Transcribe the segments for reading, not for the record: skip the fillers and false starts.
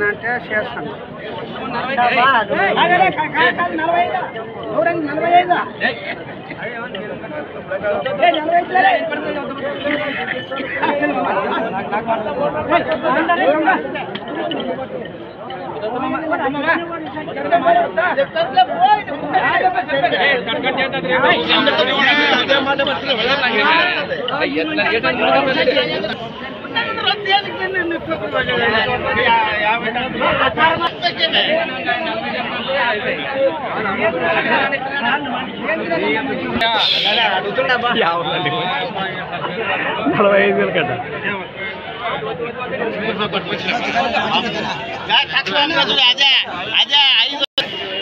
అంటే చేస్తాను.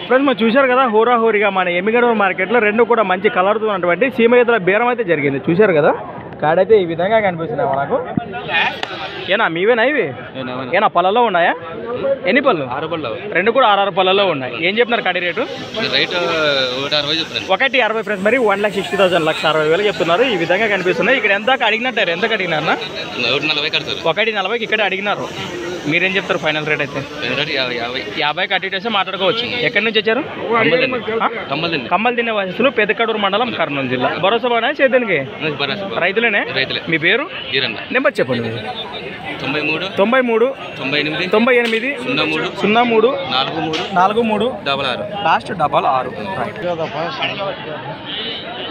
ఫ్రెండ్స్ మనం చూశారు కదా హోరాహోరీగా మన ఎమ్మిగనూరు మార్కెట్లో రెండు కూడా మంచి కలర్తో ఉన్నటువంటి సీమగీతల బేరం అయితే జరిగింది. చూశారు కదా కాడైతే ఈ విధంగా కనిపిస్తున్నాయి మనకు. ఏనా మీవేనా ఇవి? ఏనా పళ్ళలో ఉన్నాయా? ఎన్ని పళ్ళు? 6 పళ్ళు. రెండు కూడా 6 పళ్ళలో ఉన్నాయి. ఏం చెప్తున్నారు కడి రేటు? రైట్ 160 ఒకటి 60 ఫ్రెండ్స్, మరి 1,60,000 1,60,000 చెప్తున్నారు. ఈ విధంగా కనిపిస్తున్నాయి. ఇక్కడ ఎంత అడిగినట్టారు? ఎంత అడిగినారన్నా? 1,40 ఇక్కడ అడిగినారు. మీరేం చెప్తారు ఫైనల్ రేట్ అయితే? 50 కట్టేసి మాట్లాడుకోవచ్చు. ఎక్కడి నుంచి వచ్చారు? కమ్మలు తినే వయసులు పెద్దకడూరు మండలం కర్నూలు జిల్లా. భరోసా బాగా చేద్దానికి రైతులేనే. మీ పేరు నెంబర్ చెప్పండి. 93 98 03 43 లాస్ట్ 66.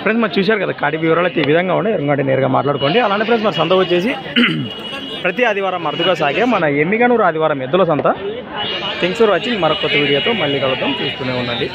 ఫ్రెండ్స్ మరి చూశారు కదా కాడి వివరాలు అయితే ఈ విధంగా ఉండే. ఎందుకంటే నేరుగా మాట్లాడుకోండి. అలానే ఫ్రెండ్స్ మరి సంత వచ్చేసి ప్రతి ఆదివారం అరుదుగా సాగే మన ఎమ్మిగనూరు ఆదివారం ఎద్దుల సంత. Thanks for watching. మరొక కొత్త వీడియోతో మళ్ళీ కలుద్దాం. చూస్తూనే ఉండండి.